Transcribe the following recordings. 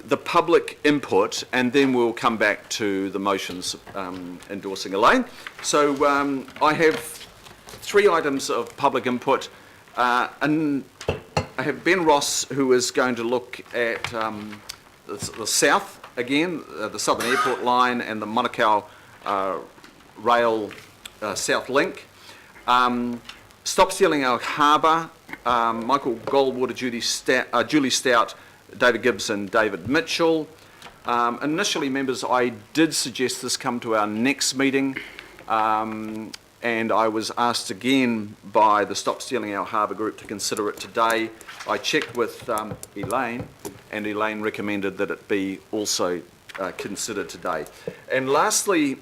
the public input, and then we'll come back to the motions endorsing Elaine. So I have 3 items of public input, and I have Ben Ross, who is going to look at the south again, the Southern Airport line and the Manukau Rail South Link. Stop Stealing Our Harbour, Michael Goldwater, Julie Stout, David Gibbs and David Mitchell. Initially, members, I did suggest this come to our next meeting, and I was asked again by the Stop Stealing Our Harbour group to consider it today. I checked with Elaine, and Elaine recommended that it be also considered today. And lastly,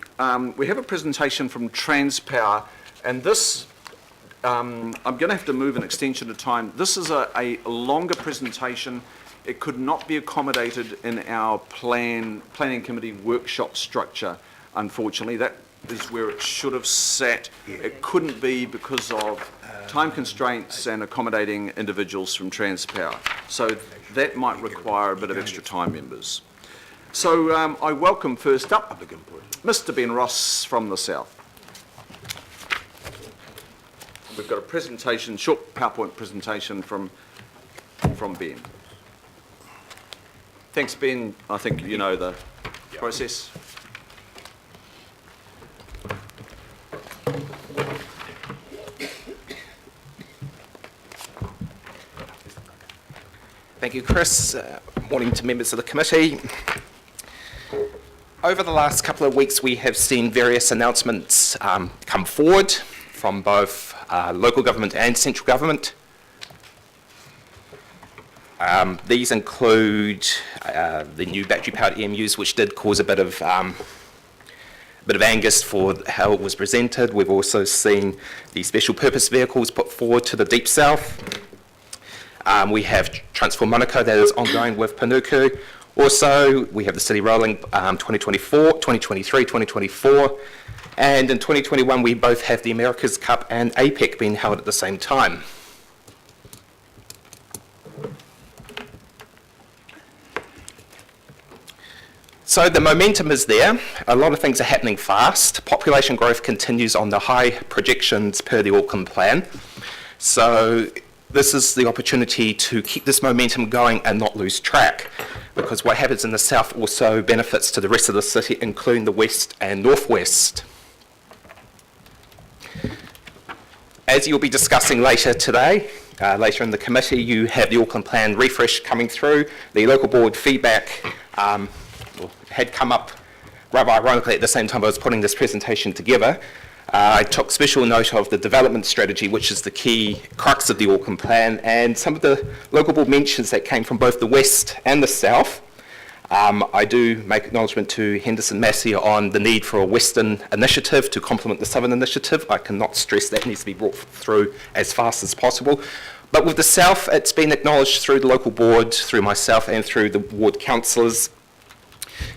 we have a presentation from Transpower, and this, I'm going to have to move an extension of time. This is a longer presentation. It could not be accommodated in our planning committee workshop structure, unfortunately. That is where it should have sat. It couldn't be because of time constraints and accommodating individuals from Transpower. So that might require a bit of extra time, members. So I welcome first up Mr. Ben Ross from the South. We've got a presentation, short PowerPoint presentation from Ben. Thanks, Ben. I think you know the process. Thank you, Chris. Morning to members of the committee. Over the last couple of weeks, we have seen various announcements come forward from both local government and central government. These include the new battery-powered EMUs, which did cause a bit of angst for how it was presented. We've also seen the special purpose vehicles put forward to the Deep South. We have Transform Manukau that is ongoing with Panuku. Also, we have the city rolling 2024, 2023, 2024. And in 2021, we both have the America's Cup and APEC being held at the same time. So the momentum is there. A lot of things are happening fast. Population growth continues on the high projections per the Auckland plan. So this is the opportunity to keep this momentum going and not lose track, because what happens in the south also benefits to the rest of the city, including the west and northwest. As you'll be discussing later today, later in the committee, you have the Auckland plan refresh coming through. The local board feedback had come up rather ironically at the same time I was putting this presentation together. I took special note of the development strategy, which is the key crux of the Auckland plan, and some of the local board mentions that came from both the west and the south. I do make acknowledgement to Henderson Massey on the need for a western initiative to complement the southern initiative. I cannot stress that needs to be brought through as fast as possible. But with the south, it's been acknowledged through the local board, through myself and through the ward councillors,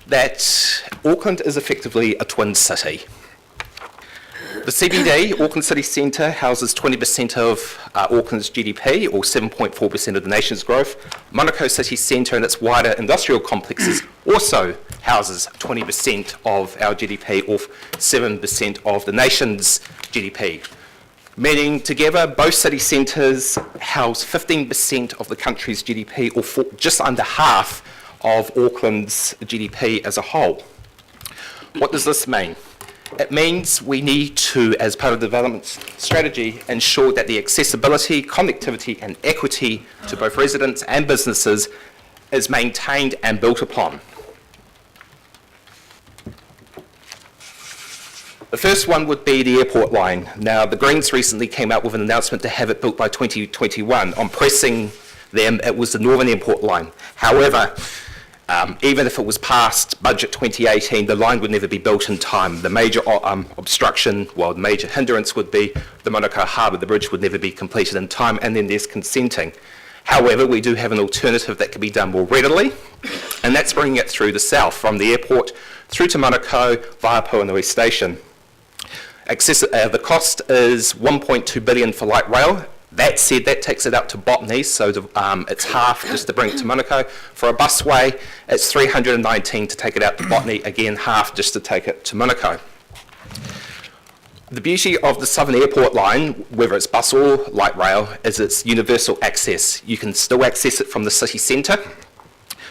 that Auckland is effectively a twin city. The CBD, Auckland City Centre, houses 20% of Auckland's GDP, or 7.4% of the nation's growth. Manukau City Centre and its wider industrial complexes also houses 20% of our GDP, or 7% of the nation's GDP. Meaning together, both city centres house 15% of the country's GDP, or just under half of Auckland's GDP as a whole. What does this mean? It means we need to, as part of the development strategy, ensure that the accessibility, connectivity and equity to both residents and businesses is maintained and built upon. The first one would be the airport line. Now, the Greens recently came out with an announcement to have it built by 2021. On pressing them, it was the Northern Airport line. However, even if it was past budget 2018, the line would never be built in time. The major obstruction, well, the major hindrance would be the Manukau Harbour. The bridge would never be completed in time, and then there's consenting. However, we do have an alternative that can be done more readily, and that's bringing it through the south, from the airport through to Manukau via Puanui Station. The cost is $1.2 billion for light rail, That said, that takes it out to Botany, so it's half just to bring it to Manukau. For a busway, it's $319 to take it out to Botany, again half just to take it to Manukau. The beauty of the Southern Airport line, whether it's bus or light rail, is its universal access. You can still access it from the city centre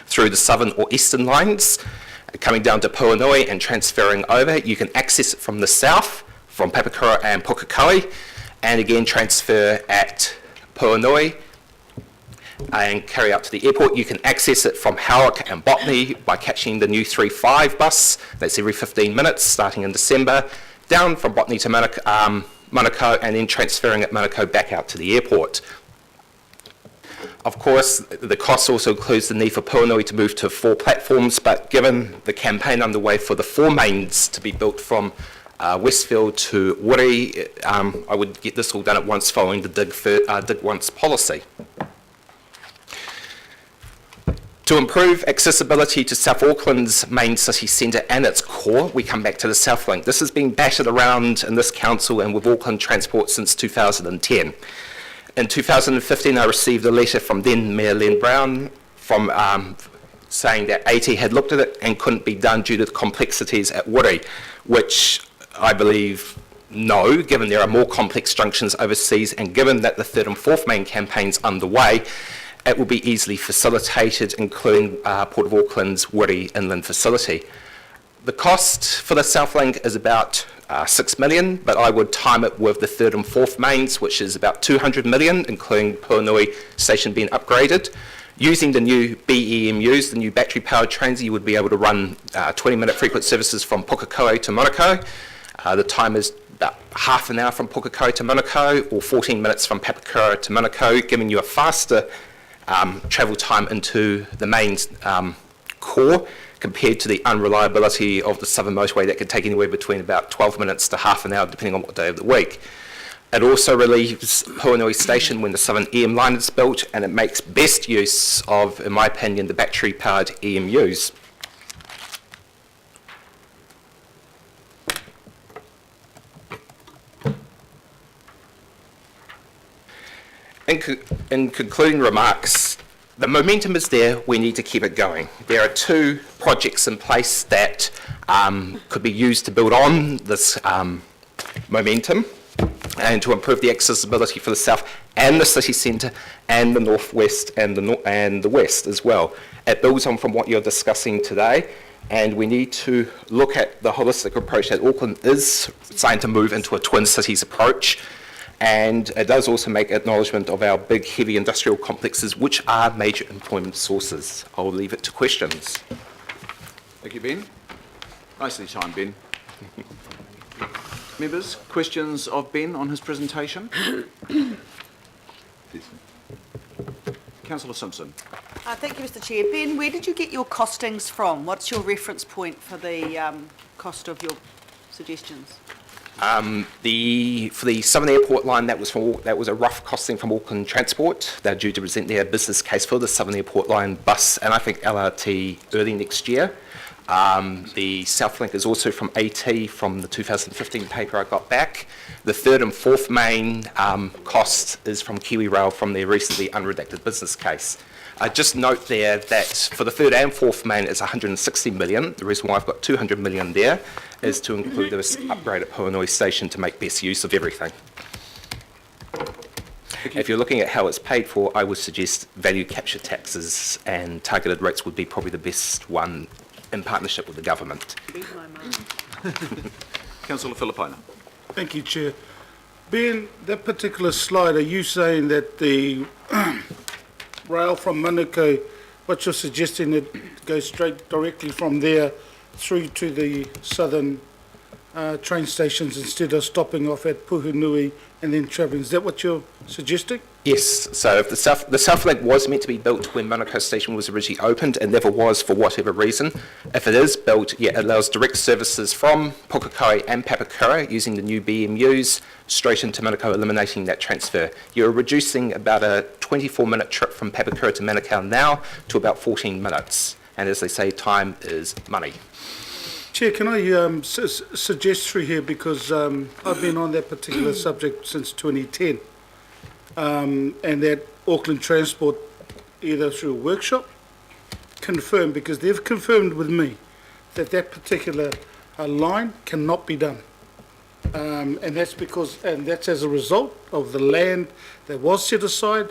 through the Southern or Eastern lines, coming down to Puanui and transferring over. You can access it from the south, from Papakura and Pukekohe, and again transfer at Puanui and carry out to the airport. You can access it from Howick and Botany by catching the new 3-5 bus. That's every 15 minutes starting in December, down from Botany to Manukau and then transferring at Manukau back out to the airport. Of course, the cost also includes the need for Puanui to move to 4 platforms, but given the campaign underway for the 4 mains to be built from Westfield to Wiri, I would get this all done at once following the dig once policy. To improve accessibility to South Auckland's main city centre and its core, we come back to the South Link. This has been battered around in this council and with Auckland Transport since 2010. In 2015, I received a letter from then Mayor Len Brown saying that AT had looked at it and couldn't be done due to the complexities at Wiri, which I believe no, given there are more complex junctions overseas and given that the 3rd and 4th main campaign's underway, it will be easily facilitated, including Port of Auckland's Wiri inland facility. The cost for the South Link is about $6 million, but I would time it with the 3rd and 4th mains, which is about $200 million, including Puanui station being upgraded. Using the new BEMUs, the new battery-powered trains, you would be able to run 20-minute frequent services from Pukekohe to Manukau. The time is about half an hour from Pukekohe to Manukau, or 14 minutes from Papakura to Manukau, giving you a faster travel time into the main core compared to the unreliability of the Southern Motorway that could take anywhere between about 12 minutes to half an hour depending on what day of the week. It also relieves Puanui Station when the Southern EM line is built, and it makes best use of, in my opinion, the battery-powered EMUs. In concluding remarks, the momentum is there, we need to keep it going. There are 2 projects in place that could be used to build on this momentum and to improve the accessibility for the south and the city centre and the northwest and the west as well. It builds on from what you're discussing today, and we need to look at the holistic approach that Auckland is starting to move into a twin cities approach. And it does also make acknowledgement of our big, heavy industrial complexes, which are major employment sources. I'll leave it to questions. Thank you, Ben. Nicely timed, Ben. Members, questions of Ben on his presentation? Councillor Simpson. Thank you, Mr. Chair. Ben, where did you get your costings from? What's your reference point for the cost of your suggestions? For the Southern Airport line, that was a rough costing from Auckland Transport. They're due to present their business case for the Southern Airport line bus and I think LRT early next year. The South Link is also from AT from the 2015 paper I got back. The 3rd and 4th main cost is from Kiwi Rail from their recently unredacted business case. Just note there that for the 3rd and 4th main it's 160 million. The reason why I've got 200 million there is to include this upgrade at Puanui Station to make best use of everything. If you're looking at how it's paid for, I would suggest value capture taxes and targeted rates would be probably the best one in partnership with the government. Councillor Filipaina. Thank you, Chair. Ben, that particular slide, are you saying that the rail from Manukau, what you're suggesting, it goes straight directly from there through to the southern train stations instead of stopping off at Puhunui and then travelling? Is that what you're suggesting? Yes, so if the South Link was meant to be built when Manukau Station was originally opened and never was for whatever reason, if it is built, yeah, it allows direct services from Pukekohe and Papakura using the new BMUs straight into Manukau, eliminating that transfer. You're reducing about a 24-minute trip from Papakura to Manukau now to about 14 minutes. And as they say, time is money. Chair, can I suggest through here, because I've been on that particular subject since 2010. and that Auckland Transport, either through a workshop, confirmed, because they've confirmed with me that that particular line cannot be done. And that's as a result of the land that was set aside.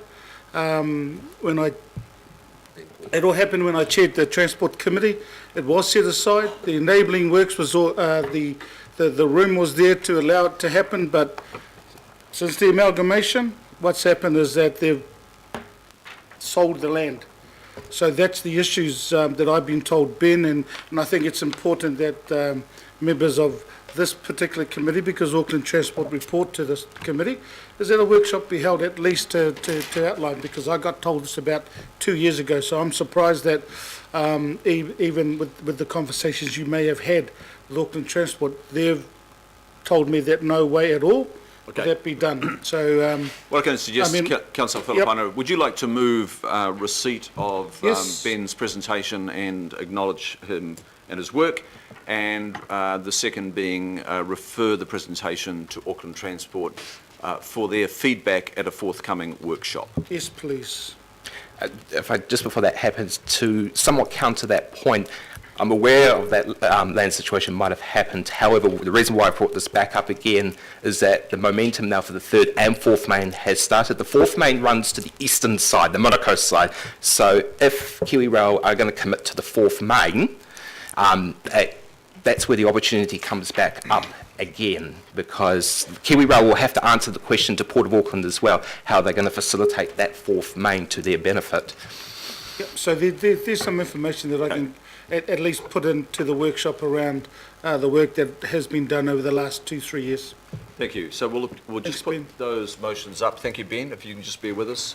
It all happened when I chaired the Transport Committee. It was set aside. The enabling works was all, the room was there to allow it to happen, but since the amalgamation, what's happened is that they've sold the land. So that's the issues that I've been told, Ben, and I think it's important that members of this particular committee, because Auckland Transport report to this committee, is that a workshop be held at least to outline, because I got told this about 2 years ago, so I'm surprised that even with the conversations you may have had with Auckland Transport, they've told me that no way at all will that be done. So what I can suggest, Councillor Filipaino, would you like to move receipt of Ben's presentation and acknowledge him and his work, and the second being refer the presentation to Auckland Transport for their feedback at a forthcoming workshop? yes, please. Just before that happens, to somewhat counter that point, I'm aware of that land situation might have happened. However, the reason why I brought this back up again is that the momentum now for the third and fourth main has started. The fourth main runs to the eastern side, the Manukau side. So if Kiwi Rail are going to commit to the fourth main, that's where the opportunity comes back up again, because Kiwi Rail will have to answer the question to Port of Auckland as well, how they're going to facilitate that fourth main to their benefit. Yep. So there's some information that I can at least put into the workshop around the work that has been done over the last 2-3 years. Thank you. So we'll just put those motions up. Thank you, Ben. If you can just bear with us.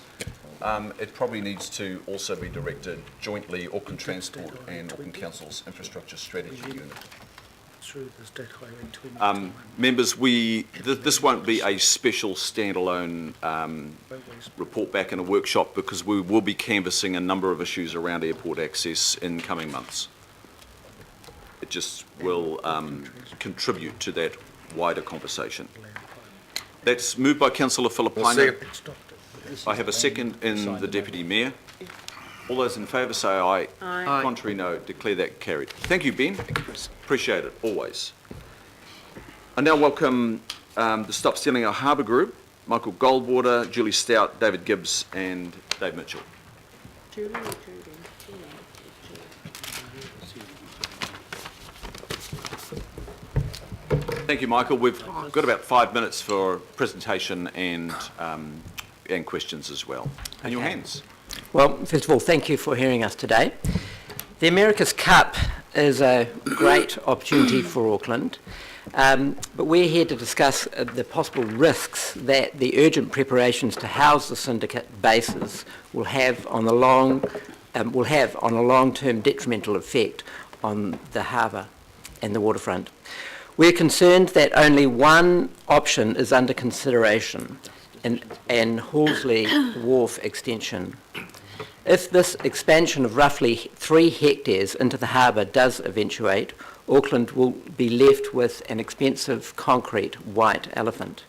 It probably needs to also be directed jointly, Auckland Transport and Auckland Council's Infrastructure Strategy Unit. Through the State Highway 20. Members, this won't be a special standalone report back in a workshop, because we will be canvassing a number of issues around airport access in coming months. It just will contribute to that wider conversation. That's moved by Councillor Filipaino. I have a second in the Deputy Mayor. All those in favour say aye. Aye. Contrary, no. Declare that carried. Thank you, Ben. Appreciate it, always. I now welcome the Stop Stealing Our Harbour group, Michael Goldwater, Julie Stout, David Gibbs and Dave Mitchell. Thank you, Michael. We've got about 5 minutes for presentation and questions as well. In your hands. Well, first of all, thank you for hearing us today. The America's Cup is a great opportunity for Auckland, but we're here to discuss the possible risks that the urgent preparations to house the syndicate bases will have on a long-term detrimental effect on the harbour and the waterfront. We're concerned that only one option is under consideration, an Halsley Wharf extension. If this expansion of roughly 3 hectares into the harbour does eventuate, Auckland will be left with an expensive concrete white elephant.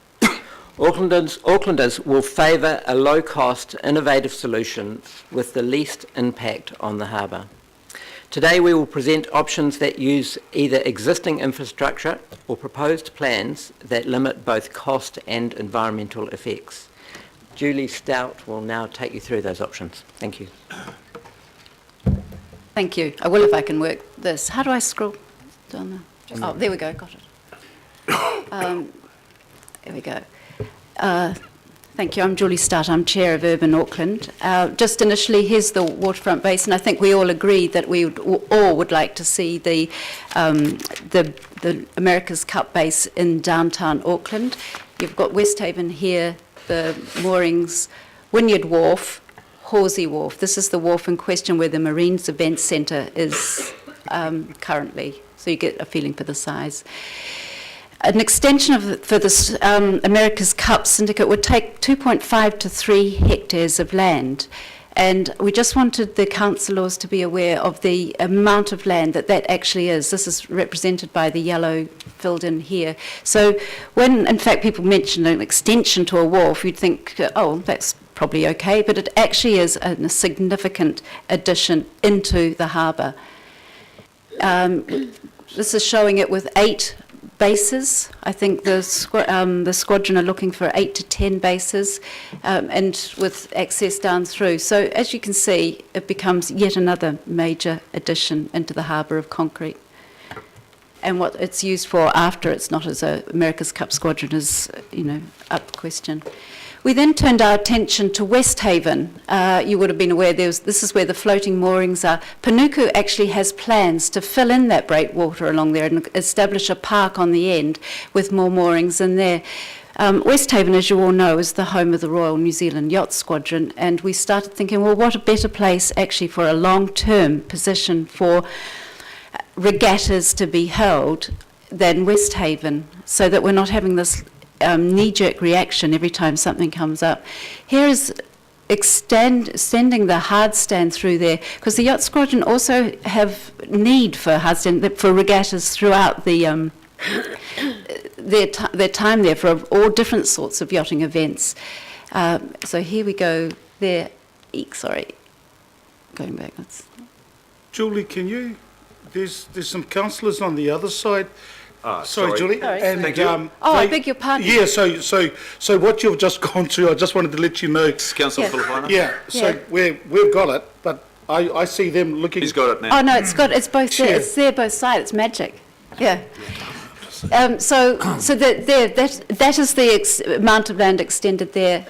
Aucklanders will favour a low-cost, innovative solution with the least impact on the harbour. Today we will present options that use either existing infrastructure or proposed plans that limit both cost and environmental effects. Julie Stout will now take you through those options. Thank you. Thank you. I will if I can work this. How do I scroll down there? Oh, there we go. Got it. There we go. Thank you. I'm Julie Stout. I'm Chair of Urban Auckland. Just initially, here's the waterfront basin. I think we all agree that we would like to see the America's Cup base in downtown Auckland. You've got Westhaven here, the moorings, Wynyard Wharf, Horsey Wharf. This is the wharf in question where the Marines Event Centre is currently, so you get a feeling for the size. An extension for this America's Cup syndicate would take 2.5 to 3 hectares of land, And we just wanted the councillors to be aware of the amount of land that actually is. This is represented by the yellow filled in here. So when, in fact, people mention an extension to a wharf, you'd think, oh, that's probably okay, but it actually is a significant addition into the harbour. This is showing it with 8 bases. I think the squadron are looking for 8 to 10 bases, and with access down through. So as you can see, it becomes yet another major addition into the harbour of concrete. And what it's used for after it's not as a America's Cup squadron is, up for question. We then turned our attention to Westhaven. You would have been aware this is where the floating moorings are. Panuku actually has plans to fill in that breakwater along there and establish a park on the end with more moorings in there. Westhaven, as you all know, is the home of the Royal New Zealand Yacht Squadron, and we started thinking, well, what a better place actually for a long-term position for regattas to be held than Westhaven, so that we're not having this knee-jerk reaction every time something comes up. Here is extending the hard stand through there, because the Yacht Squadron also have need for hard stand, for regattas throughout the their time there for all different sorts of yachting events. So here we go there. Sorry, going back. Julie, can you? There's some councillors on the other side. Sorry, Julie. Sorry. And, Thank you. I beg your pardon. Yeah, so what you've just gone through, I just wanted to let you know. Councillor Yeah. Filipina? Yeah, so Yeah. we've got it, but I see them looking. He's got it now. Oh no, it's both there. Sure. It's there both sides. It's magic. Yeah. So that is the amount of land extended there,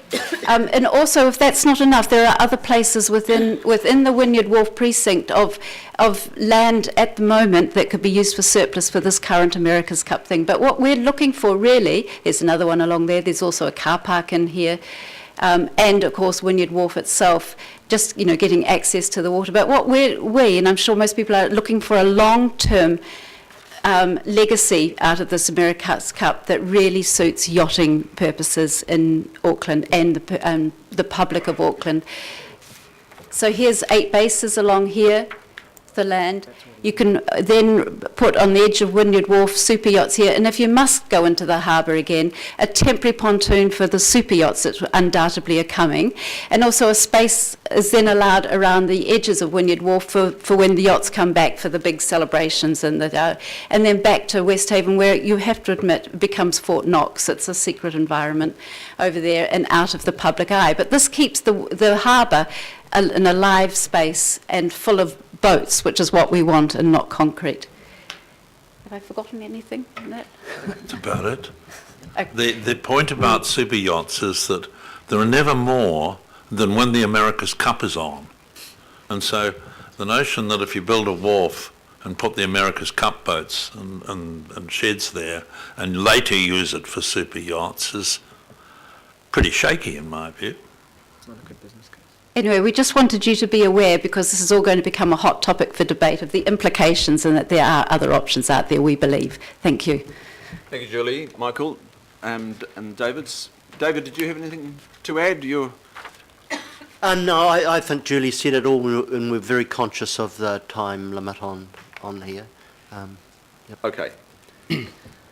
and also if that's not enough, there are other places within the Wynyard Wharf precinct of land at the moment that could be used for surplus for this current America's Cup thing. But what we're looking for really, there's another one along there. There's also a car park in here, and of course Wynyard Wharf itself. Just getting access to the water. But what we and I'm sure most people are looking for a long-term legacy out of this America's Cup that really suits yachting purposes in Auckland and the public of Auckland. So here's 8 bases along here, the land. You can then put on the edge of Wynyard Wharf super yachts here, and if you must go into the harbour again, a temporary pontoon for the super yachts that undoubtedly are coming, and also a space is then allowed around the edges of Wynyard Wharf for when the yachts come back for the big celebrations, and then back to Westhaven, where you have to admit becomes Fort Knox. It's a secret environment over there and out of the public eye. But this keeps the harbour an alive space and full of boats, which is what we want, and not concrete. Have I forgotten anything in that? That's about it. Okay. The point about super yachts is that there are never more than when the America's Cup is on. And so the notion that if you build a wharf and put the America's Cup boats and sheds there and later use it for super yachts is pretty shaky in my view. It's not a good business case. Anyway, we just wanted you to be aware, because this is all going to become a hot topic for debate, of the implications, and that there are other options out there, we believe. Thank you. Thank you, Julie. Michael and David, did you have anything to add? No, I think Julie said it all, and we're very conscious of the time limit on here. Yep. Okay.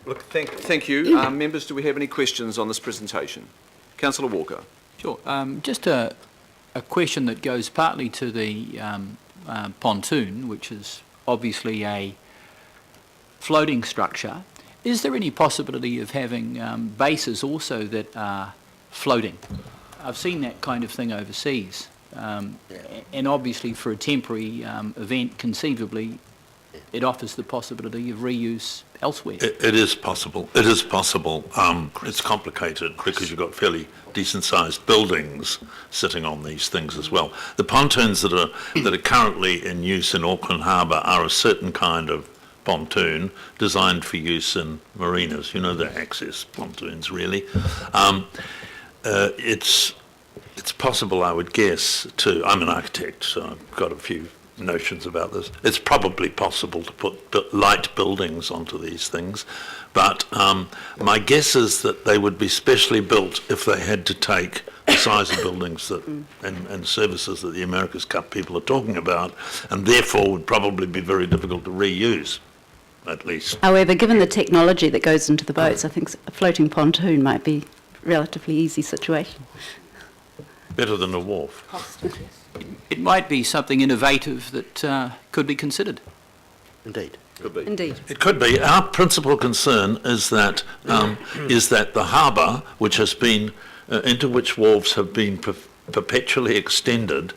Look, thank you. Members, do we have any questions on this presentation? Councillor Walker. Sure. Just a question that goes partly to the pontoon, which is obviously a floating structure. Is there any possibility of having bases also that are floating? I've seen that kind of thing overseas. And obviously for a temporary event, conceivably, it offers the possibility of reuse elsewhere. It is possible. It is possible. It's complicated because you've got fairly decent-sized buildings sitting on these things as well. The pontoons that are currently in use in Auckland Harbour are a certain kind of pontoon designed for use in marinas. The access pontoons, really. It's possible, I would guess, I'm an architect, so I've got a few notions about this. It's probably possible to put light buildings onto these things, but my guess is that they would be specially built if they had to take the size of buildings that and services that the America's Cup people are talking about, and therefore would probably be very difficult to reuse, at least. However, given the technology that goes into the boats, I think a floating pontoon might be a relatively easy situation. Better than a wharf. It might be something innovative that could be considered. Indeed. Could be. Indeed. It could be. Our principal concern is that the harbour, which has been into which wharves have been perpetually extended,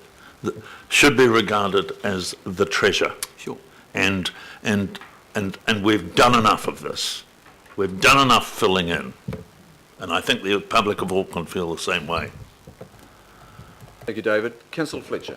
should be regarded as the treasure. Sure. And we've done enough of this. We've done enough filling in, and I think the public of Auckland feel the same way. Thank you, David. Councillor Fletcher.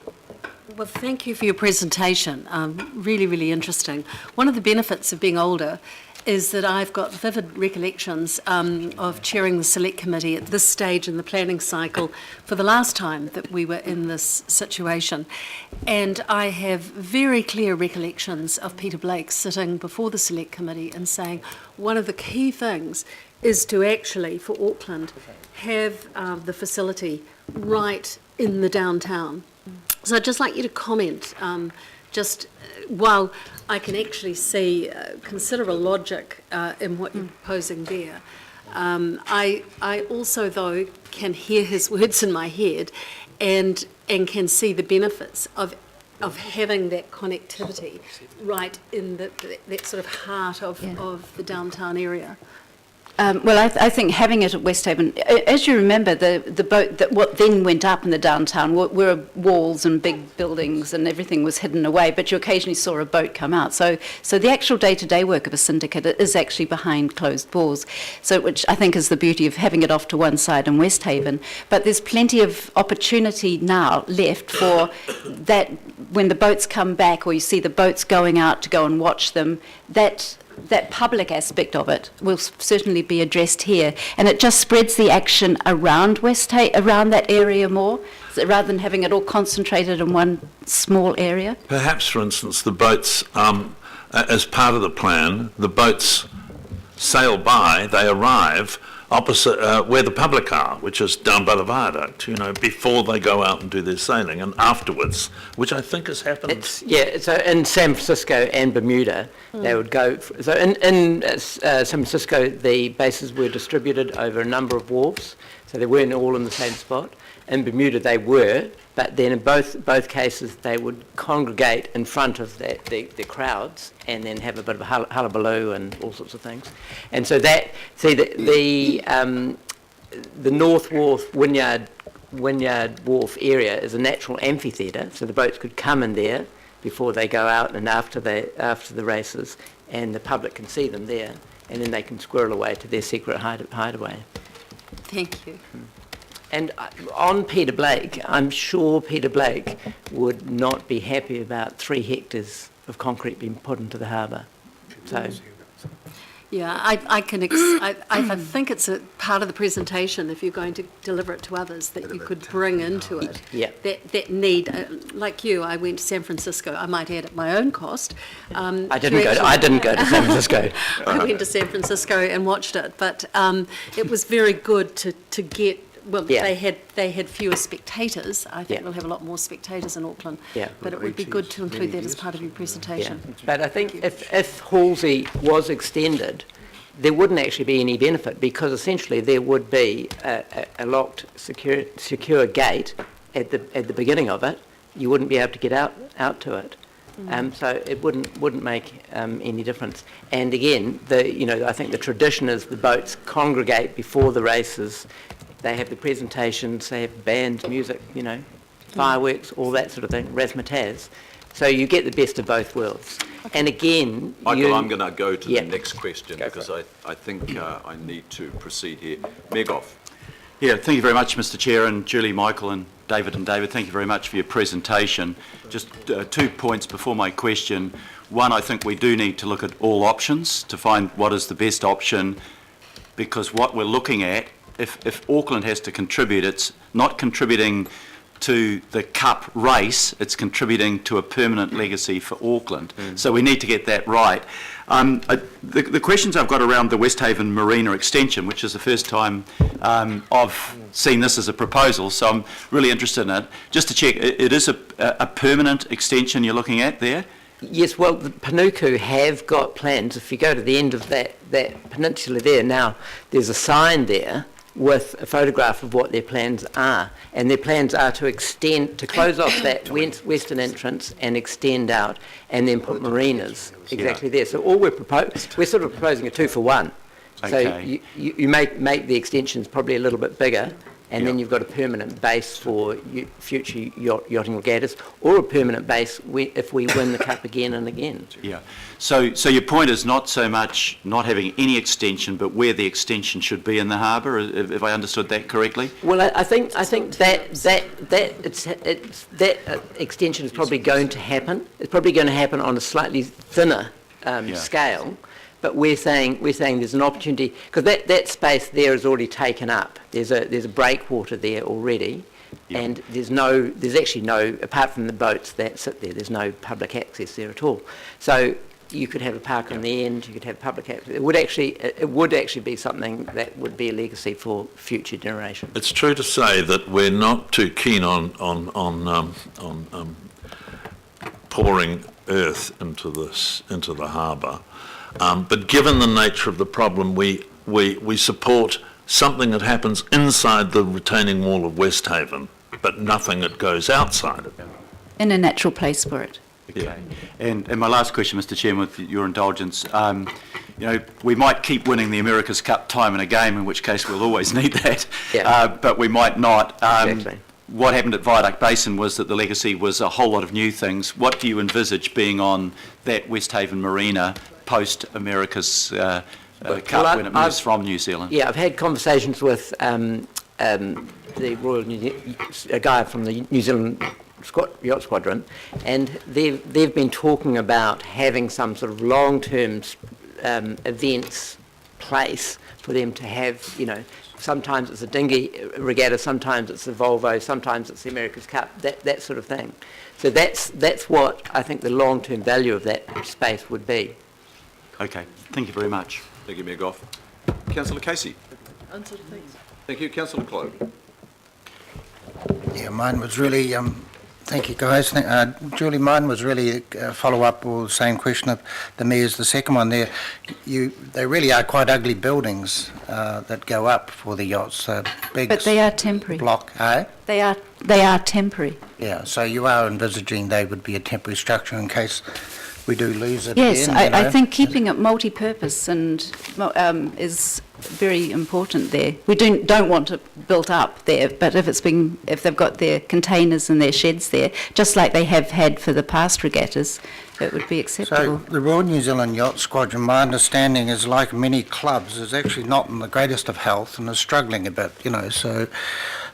Well, thank you for your presentation. Really, really interesting. One of the benefits of being older is that I've got vivid recollections of chairing the Select Committee at this stage in the planning cycle for the last time that we were in this situation. And I have very clear recollections of Peter Blake sitting before the Select Committee and saying one of the key things is to actually, for Auckland, have the facility right in the downtown. So I'd just like you to comment, while I can actually see considerable logic in what you're proposing there, I also, though, can hear his words in my head and can see the benefits of having that connectivity right in that sort of heart of the downtown area. Well, I think having it at Westhaven, as you remember, the boat, what then went up in the downtown were walls and big buildings and everything was hidden away, but you occasionally saw a boat come out. So the actual day-to-day work of a syndicate is actually behind closed doors, which I think is the beauty of having it off to one side in Westhaven. But there's plenty of opportunity now left for that when the boats come back or you see the boats going out to go and watch them, that public aspect of it will certainly be addressed here, and it just spreads the action around around that area more, so rather than having it all concentrated in one small area. Perhaps, for instance, the boats, as part of the plan, the boats sail by, they arrive opposite where the public are, which is down by the viaduct, before they go out and do their sailing, and afterwards, which I think has happened. So in San Francisco and Bermuda, they would go. So in San Francisco, the bases were distributed over a number of wharves, so they weren't all in the same spot. In Bermuda, they were, but then in both cases, they would congregate in front of the crowds and then have a bit of a hullabaloo and all sorts of things. And so the North Wharf Wynyard Wharf area is a natural amphitheatre, so the boats could come in there before they go out and after the races, and the public can see them there, and then they can squirrel away to their secret hideaway. Thank you. And on Peter Blake, I'm sure Peter Blake would not be happy about 3 hectares of concrete being put into the harbour. So, yeah, I think it's a part of the presentation, if you're going to deliver it to others, that you could bring into it. Yeah. That need, like you, I went to San Francisco, I might add at my own cost. I didn't go to San Francisco. I went to San Francisco and watched it, but it was very good to get. Well, Yeah. they had fewer spectators. I think Yeah. we'll have a lot more spectators in Auckland. Yeah. But it would be good to include that as part of your Yeah. presentation. But I think if Halsey was extended, there wouldn't actually be any benefit, because essentially there would be a locked, secure gate at the beginning of it. You wouldn't be able to get out to it. So it wouldn't make any difference. And again, I think the tradition is the boats congregate before the races. They have the presentations, they have bands, music, fireworks, all that sort of thing, razzmatazz. So you get the best of both worlds. And again, Michael, I'm going to go to Yeah. the next question Go for because I think I need to proceed here. Megov. Yeah, thank you very much, Mr. Chair, and Julie, Michael and David, thank you very much for your presentation. Just 2 points before my question. One, I think we do need to look at all options to find what is the best option, because what we're looking at, if Auckland has to contribute, it's not contributing to the Cup race, it's contributing to a permanent legacy for Auckland. So we need to get that right. The questions I've got around the Westhaven Marina extension, which is the first time I've seen this as a proposal, so I'm really interested in it. Just to check, it is a permanent extension you're looking at there? Yes, well, the Panuku have got plans. If you go to the end of that peninsula there, now there's a sign there with a photograph of what their plans are. And their plans are to extend, to close off that western entrance and extend out and then put marinas exactly there. So all we're sort of proposing a 2-for-1. Okay. So you make the extensions probably a little bit bigger, and then you've got a permanent base for future yachting regattas, or a permanent base if we win the Cup again and again. Yeah. So your point is not so much not having any extension, but where the extension should be in the harbour. If I understood that correctly. Well, I think that extension is probably going to happen. It's probably going to happen on a slightly thinner scale. But we're saying there's an opportunity, because that space there is already taken up. There's a breakwater there already, and there's actually no, apart from the boats that sit there, there's no public access there at all. So you could have a park on the end, you could have public access. It would actually be something that would be a legacy for future generations. It's true to say that we're not too keen on pouring earth into the harbour. But given the nature of the problem, we support something that happens inside the retaining wall of Westhaven, but nothing that goes outside it. In a natural place for it. Okay. And my last question, Mr. Chairman, with your indulgence, we might keep winning the America's Cup time and again, in which case we'll always need that, but we might not. Exactly. What happened at Viaduct Basin was that the legacy was a whole lot of new things. What do you envisage being on that Westhaven Marina post America's Cup when it moves from New Zealand? Yeah, I've had conversations with the a guy from the New Zealand Yacht Squadron, and they've been talking about having some sort of long-term events place for them to have, sometimes it's a dinghy regatta, sometimes it's the Volvo, sometimes it's the America's Cup, that sort of thing. So that's what I think the long-term value of that space would be. Okay, thank you very much. Thank you, Mayor Goff. Councillor Casey. Thank you, Councillor Clogue. Yeah, mine was really, thank you guys. Julie, mine was really a follow-up or the same question of the Mayor's, the second one there. They really are quite ugly buildings that go up for the yachts. Big But they are temporary. Block, eh? They are temporary. Yeah, so you are envisaging they would be a temporary structure in case we do lose it Yes, again, I think keeping it multi-purpose and is very important there. We don't want it built up there, but if they've got their containers and their sheds there, just like they have had for the past regattas, it would be acceptable. So the Royal New Zealand Yacht Squadron, my understanding is, like many clubs, is actually not in the greatest of health and is struggling a bit, so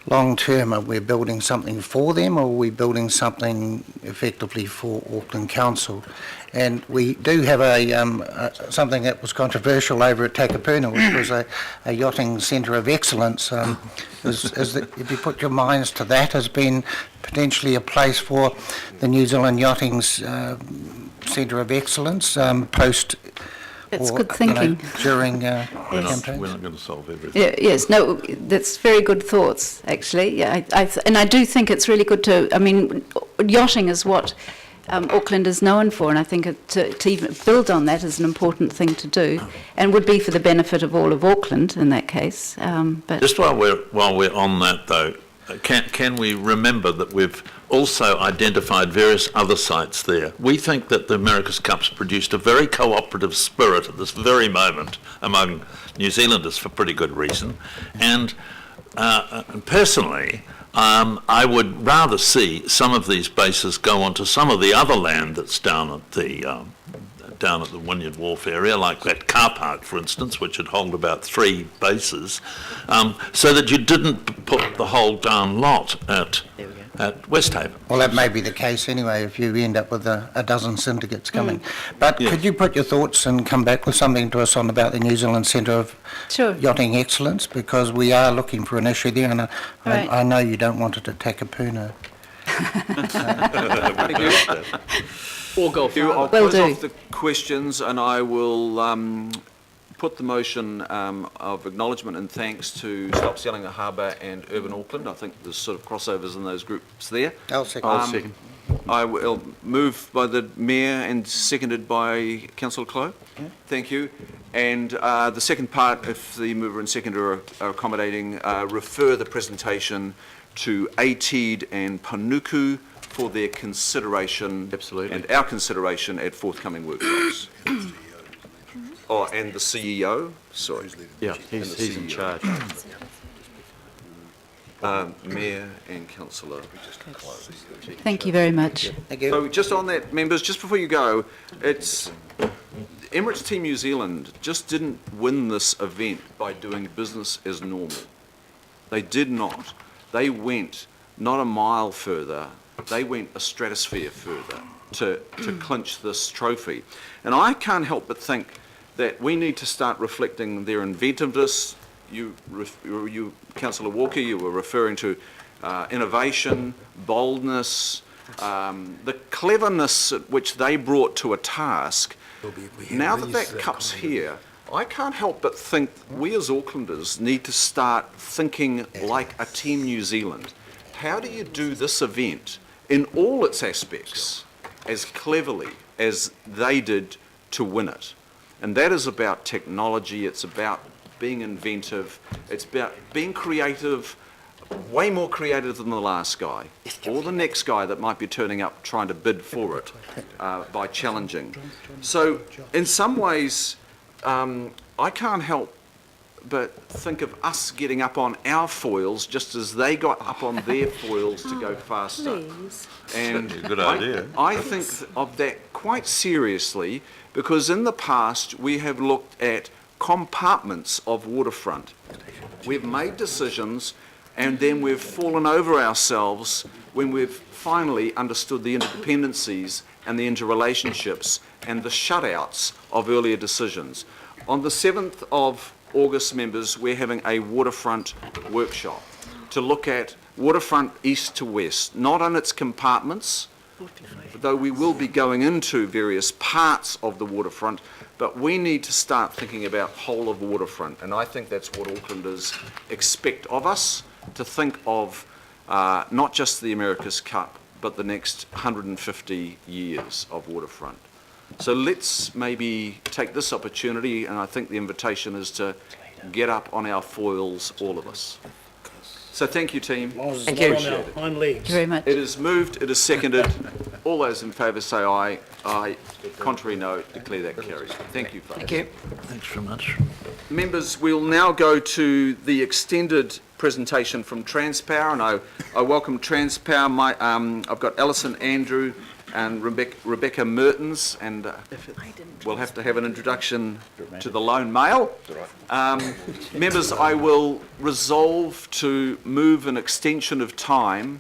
long term, are we building something for them, or are we building something effectively for Auckland Council? And we do have something that was controversial over at Takapuna, which was a yachting centre of excellence. If you put your minds to that, has been potentially a place for the New Zealand Yachting's centre of excellence post. That's good thinking. During campaigns. We're not going to solve everything. Yeah, yes, no, that's very good thoughts, actually. Yeah, and I do think it's really good yachting is what Auckland is known for, and I think to even build on that is an important thing to do, and would be for the benefit of all of Auckland in that case. But just while we're on that though, can we remember that we've also identified various other sites there? We think that the America's Cup's produced a very cooperative spirit at this very moment among New Zealanders for pretty good reason, and personally, I would rather see some of these bases go onto some of the other land that's down at the Wynyard Wharf area, like that car park, for instance, which would hold about 3 bases, so that you didn't put the whole darn lot at at Westhaven. Well, that may be the case anyway if you end up with a dozen syndicates coming. But Yeah. could you put your thoughts and come back with something to us on about the New Zealand Centre of Sure. Yachting Excellence? Because we are looking for an issue there, and Right. I know you don't want it to Takapuna. Or go Thank you. I'll Will close do. off the questions and I will put the motion of acknowledgement and thanks to Stop Selling the Harbour and Urban Auckland. I think there's sort of crossovers in those groups there. I'll second. Second. I will move by the Mayor and seconded by Councillor Clow. Thank you. And the second part, if the mover and seconder are accommodating, refer the presentation to ATEED and Panuku for their consideration. Absolutely. And our consideration at forthcoming workshops. Oh, and the CEO, sorry. Yeah, he's in charge. Mayor and Councillor. Thank you very much. Thank you. So just on that, members, just before you go, it's Emirates Team New Zealand just didn't win this event by doing business as normal. They did not. They went not a mile further, they went a stratosphere further to clinch this trophy. And I can't help but think that we need to start reflecting their inventiveness. You, Councillor Walker, you were referring to innovation, boldness, the cleverness at which they brought to a task. Now that that cup's here, I can't help but think we as Aucklanders need to start thinking like a Team New Zealand. How do you do this event in all its aspects as cleverly as they did to win it? And that is about technology, it's about being inventive, it's about being creative, way more creative than the last guy, or the next guy that might be turning up trying to bid for it by challenging. So in some ways, I can't help but think of us getting up on our foils just as they got up on their foils to go faster. And Certainly a good idea. I think of that quite seriously because in the past we have looked at compartments of waterfront. We've made decisions and then we've fallen over ourselves when we've finally understood the interdependencies and the interrelationships and the shutouts of earlier decisions. On the 7th of August, members, we're having a waterfront workshop to look at waterfront east to west, not on its compartments, though we will be going into various parts of the waterfront, but we need to start thinking about whole of waterfront, and I think that's what Aucklanders expect of us, to think of not just the America's Cup, but the next 150 years of waterfront. So let's maybe take this opportunity, and I think the invitation is to get up on our foils, all of us. So thank you, team. Thank you. Thank you very much. It is moved, it is seconded. All those in favour say aye. Aye. Contrary, no. Declare that carried. Thank you, folks. Thank you. Thanks very much. Members, we'll now go to the extended presentation from Transpower, and I welcome Transpower. I've got Alison Andrew and Rebecca Mertens, and we'll have to have an introduction to the lone male. Members, I will resolve to move an extension of time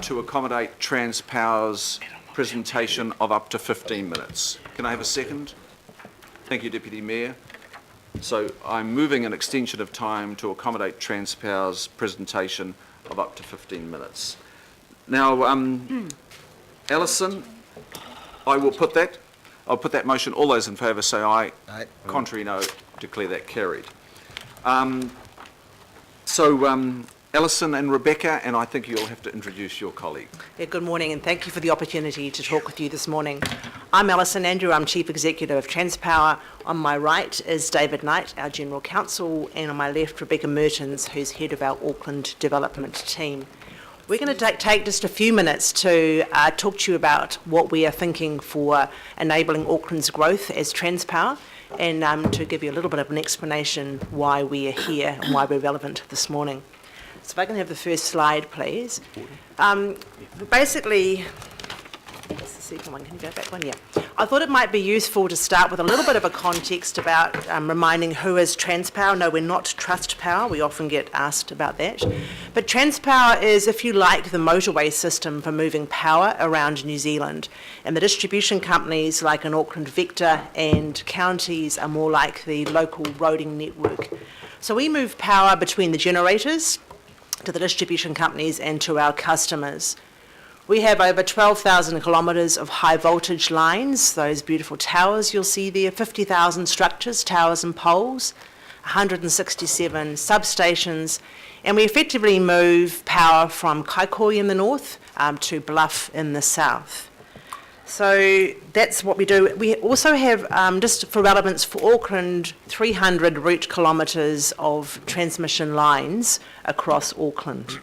to accommodate Transpower's presentation of up to 15 minutes. Can I have a second? Thank you, Deputy Mayor. So I'm moving an extension of time to accommodate Transpower's presentation of up to 15 minutes. Now, Alison, I'll put that motion. All those in favour say aye. Aye. Contrary, no. Declare that carried. Alison and Rebecca, and I think you'll have to introduce your colleague. Yeah, good morning, and thank you for the opportunity to talk with you this morning. I'm Alison Andrew, I'm Chief Executive of Transpower. On my right is David Knight, our General Counsel, and on my left, Rebecca Mertens, who's Head of our Auckland Development Team. We're going to take just a few minutes to talk to you about what we are thinking for enabling Auckland's growth as Transpower, and to give you a little bit of an explanation why we are here and why we're relevant this morning. So if I can have the first slide, please. Basically, this is second one. Can you go back one? Yeah. I thought it might be useful to start with a little bit of a context about reminding who is Transpower. No, we're not Trustpower. We often get asked about that. But Transpower is, if you like, the motorway system for moving power around New Zealand. And the distribution companies, like in Auckland Vector and counties, are more like the local roading network. So we move power between the generators to the distribution companies and to our customers. We have over 12,000 kilometres of high voltage lines, those beautiful towers you'll see there, 50,000 structures, towers and poles, 167 substations, and we effectively move power from Kaikooi in the north to Bluff in the south. So that's what we do. We also have, just for relevance for Auckland, 300 route kilometres of transmission lines across Auckland.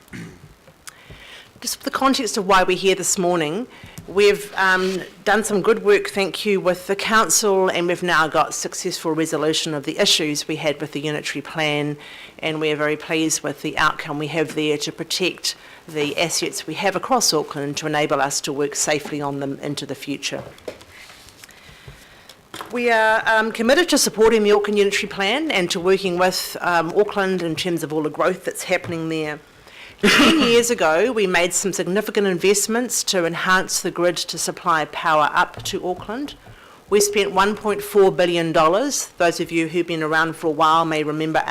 Just for the context of why we're here this morning, we've done some good work, thank you, with the council, and we've now got successful resolution of the issues we had with the unitary plan, and we're very pleased with the outcome we have there to protect the assets we have across Auckland to enable us to work safely on them into the future. We are committed to supporting the Auckland Unitary Plan and to working with Auckland in terms of all the growth that's happening there. 10 years ago, we made some significant investments to enhance the grid to supply power up to Auckland. We spent $1.4 billion. Those of you who've been around for a while may remember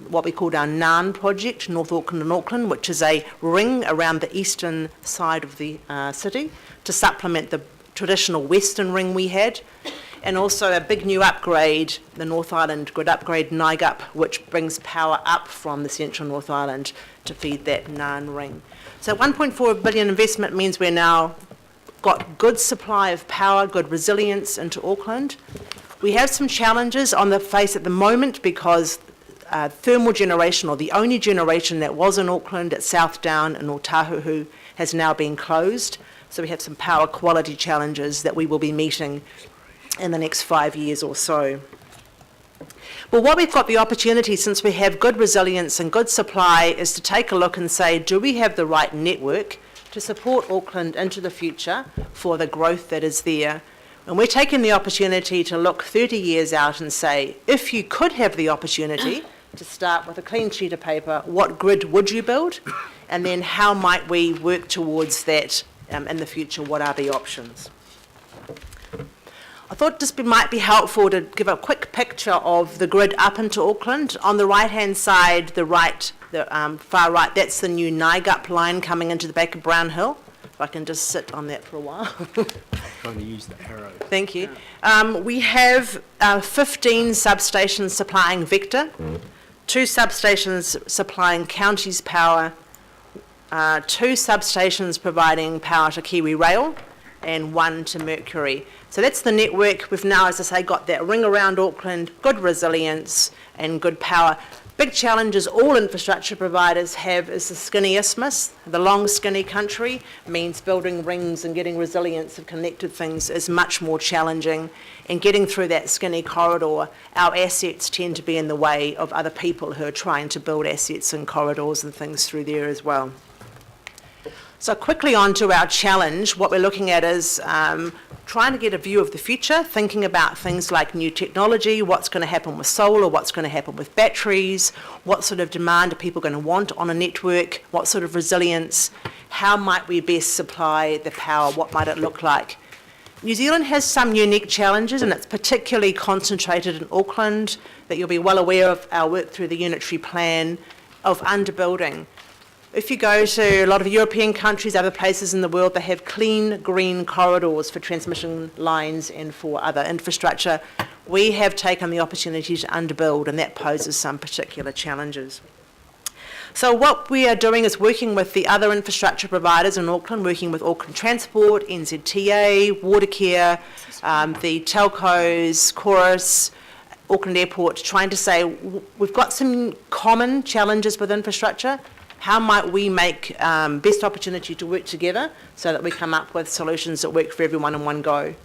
what we called our NAN project, North Auckland and Auckland, which is a ring around the eastern side of the city to supplement the traditional western ring we had. And also a big new upgrade, the North Island grid upgrade, NIGUP, which brings power up from the central North Island to feed that NAN ring. So 1.4 billion investment means we're now got good supply of power, good resilience into Auckland. We have some challenges on the face at the moment because thermal generation, or the only generation that was in Auckland at Southdown and Otahuhu, has now been closed. So we have some power quality challenges that we will be meeting in the next 5 years or so. Well, what we've got the opportunity, since we have good resilience and good supply, is to take a look and say, do we have the right network to support Auckland into the future for the growth that is there? And we're taking the opportunity to look 30 years out and say, if you could have the opportunity to start with a clean sheet of paper, what grid would you build? And then how might we work towards that in the future? What are the options? I thought this might be helpful to give a quick picture of the grid up into Auckland. On the right-hand side, the far right, that's the new NIGUP line coming into the back of Brown Hill. If I can just sit on that for a while. Trying to use the arrow. Thank you. We have 15 substations supplying Vector, 2 substations supplying counties power, 2 substations providing power to Kiwi Rail, and 1 to Mercury. So that's the network. We've now, as I say, got that ring around Auckland, good resilience and good power. Big challenges all infrastructure providers have is the skinny isthmus. The long skinny country means building rings and getting resilience of connected things is much more challenging. And getting through that skinny corridor, our assets tend to be in the way of other people who are trying to build assets and corridors and things through there as well. So quickly on to our challenge, what we're looking at is trying to get a view of the future, thinking about things like new technology, what's going to happen with solar, what's going to happen with batteries, what sort of demand are people going to want on a network, what sort of resilience, how might we best supply the power, what might it look like. New Zealand has some unique challenges, and it's particularly concentrated in Auckland, that you'll be well aware of our work through the unitary plan of underbuilding. If you go to a lot of European countries, other places in the world, they have clean green corridors for transmission lines and for other infrastructure. We have taken the opportunity to underbuild, and that poses some particular challenges. So what we are doing is working with the other infrastructure providers in Auckland, working with Auckland Transport, NZTA, Watercare, the telcos, Chorus, Auckland Airport, trying to say we've got some common challenges with infrastructure. How might we make best opportunity to work together so that we come up with solutions that work for everyone in one go?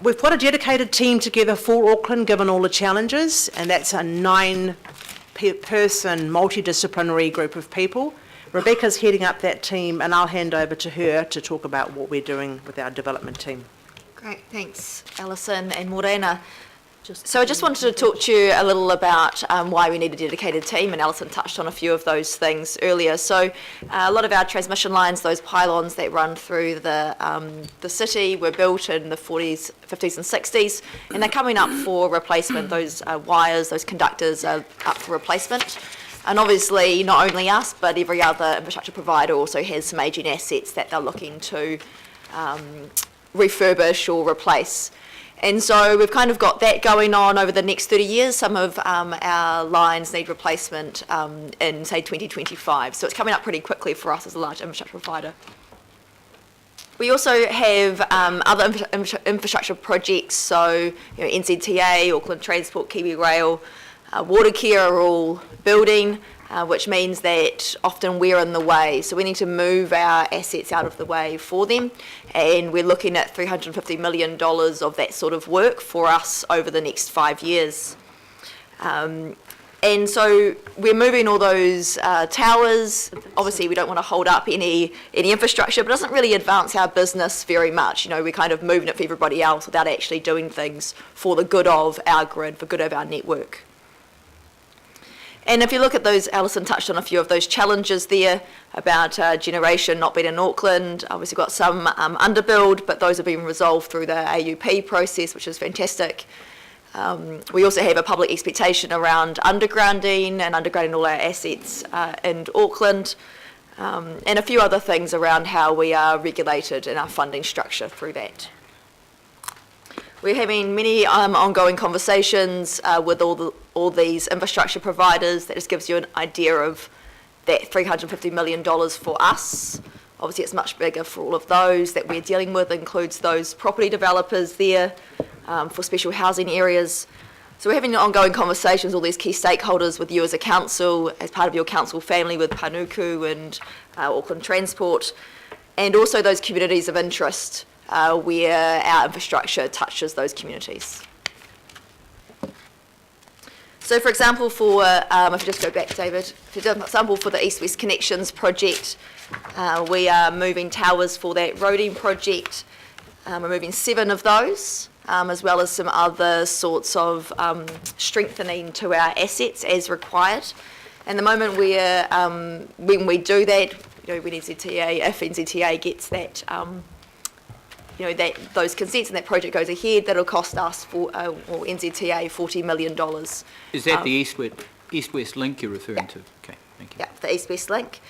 We've put a dedicated team together for Auckland, given all the challenges, and that's a 9-person multidisciplinary group of people. Rebecca's heading up that team, and I'll hand over to her to talk about what we're doing with our development team. Great, thanks, Alison and Morena. So I just wanted to talk to you a little about why we need a dedicated team, and Alison touched on a few of those things earlier. So a lot of our transmission lines, those pylons that run through the city, were built in the 40s, 50s and 60s, and they're coming up for replacement. Those wires, those conductors are up for replacement. And obviously not only us, but every other infrastructure provider also has some ageing assets that they're looking to refurbish or replace. And so we've kind of got that going on over the next 30 years. Some of our lines need replacement in, say, 2025. So it's coming up pretty quickly for us as a large infrastructure provider. We also have other infrastructure projects, so NZTA, Auckland Transport, Kiwi Rail, Watercare are all building, which means that often we're in the way. So we need to move our assets out of the way for them. And we're looking at $350 million of that sort of work for us over the next 5 years. And so we're moving all those towers. Obviously, we don't want to hold up any infrastructure, but it doesn't really advance our business very much. We're kind of moving it for everybody else without actually doing things for the good of our grid, for good of our network. And if you look at those, Alison touched on a few of those challenges there about generation not being in Auckland. Obviously got some underbuild, but those have been resolved through the AUP process, which is fantastic. We also have a public expectation around undergrounding and undergrounding all our assets in Auckland, and a few other things around how we are regulated in our funding structure through that. We're having many ongoing conversations with all these infrastructure providers. That just gives you an idea of that $350 million for us. Obviously, it's much bigger for all of those that we're dealing with, includes those property developers there for special housing areas. So we're having ongoing conversations with all these key stakeholders, with you as a council, as part of your council family, with Panuku and Auckland Transport, and also those communities of interest where our infrastructure touches those communities. So for example, for, if you just go back, David, for example, for the East-West Connections project, we are moving towers for that roading project. We're moving 7 of those, as well as some other sorts of strengthening to our assets as required. And the moment we're, when we do that, when NZTA, if NZTA gets that, those consents and that project goes ahead, that'll cost us, or NZTA, $40 million. Is that the East-West link you're referring to? Okay, thank you. Yeah, the East-West link.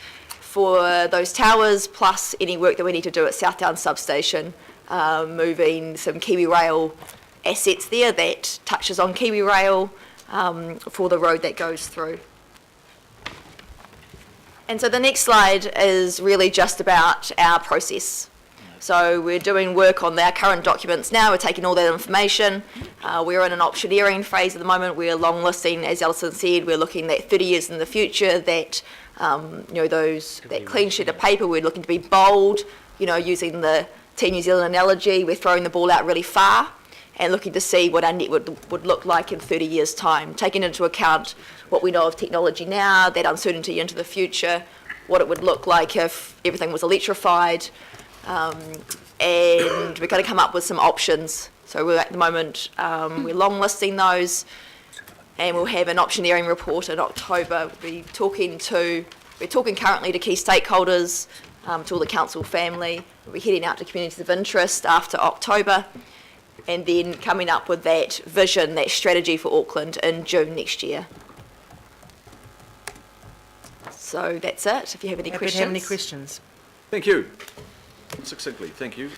For those towers, plus any work that we need to do at Southdown Substation, moving some Kiwi Rail assets there that touches on Kiwi Rail for the road that goes through. And so the next slide is really just about our process. So we're doing work on our current documents now. We're taking all that information. We're in an optioneering phase at the moment. We're long listing, as Alison said, we're looking at 30 years in the future, that that clean sheet of paper, we're looking to be bold, using the Team New Zealand analogy, we're throwing the ball out really far and looking to see what our network would look like in 30 years' time, taking into account what we know of technology now, that uncertainty into the future, what it would look like if everything was electrified, and we're going to come up with some options. So we're at the moment, we're long listing those, and we'll have an optioneering report in October. We're talking currently to key stakeholders, to all the council family. We're heading out to communities of interest after October, and then coming up with that vision, that strategy for Auckland in June next year. So that's it, if you have any questions. Have any questions? Thank you. Succinctly, thank you.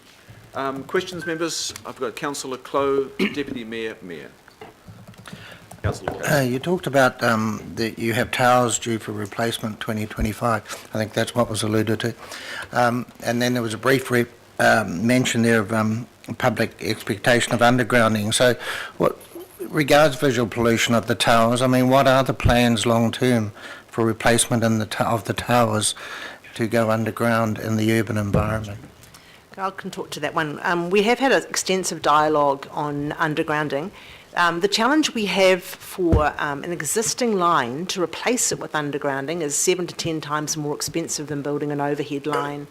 Questions, members? I've got Councillor Clow, Deputy Mayor. Councillor Clow. You talked about that you have towers due for replacement 2025. I think that's what was alluded to. And then there was a brief mention there of public expectation of undergrounding. So what regards visual pollution of the towers, I mean, what are the plans long-term for replacement of the towers to go underground in the urban environment? I can talk to that one. We have had an extensive dialogue on undergrounding. The challenge we have for an existing line to replace it with undergrounding is 7 to 10 times more expensive than building an overhead line.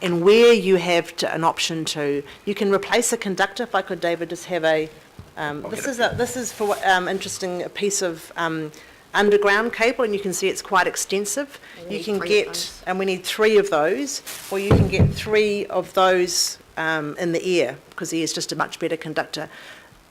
And where you have an option to, you can replace a conductor. If I could, David, just have a. This is for interesting a piece of underground cable, and you can see it's quite extensive. You can get, and we need 3 of those, or you can get 3 of those in the air, because the air is just a much better conductor.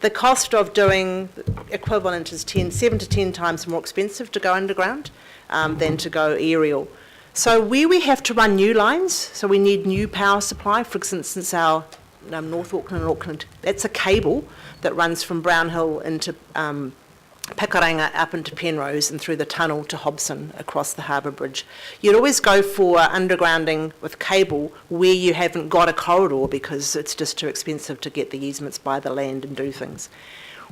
The cost of doing equivalent is 7 to 10 times more expensive to go underground than to go aerial. So where we have to run new lines, so we need new power supply, for instance, our North Auckland and Auckland, that's a cable that runs from Brownhill into Pakaranga up into Penrose and through the tunnel to Hobson across the harbour bridge. You'd always go for undergrounding with cable where you haven't got a corridor because it's just too expensive to get the easements by the land and do things.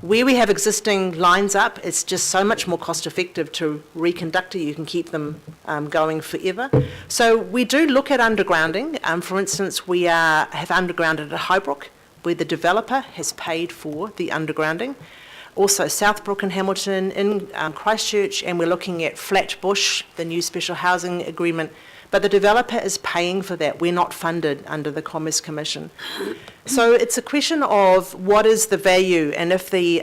Where we have existing lines up, it's just so much more cost effective to reconductor. You can keep them going forever. So we do look at undergrounding. For instance, we have undergrounded at Highbrook, where the developer has paid for the undergrounding. Also Southbrook and Hamilton, in Christchurch, and we're looking at Flatbush, the new special housing agreement. But the developer is paying for that. We're not funded under the Commerce Commission. So it's a question of what is the value, and if the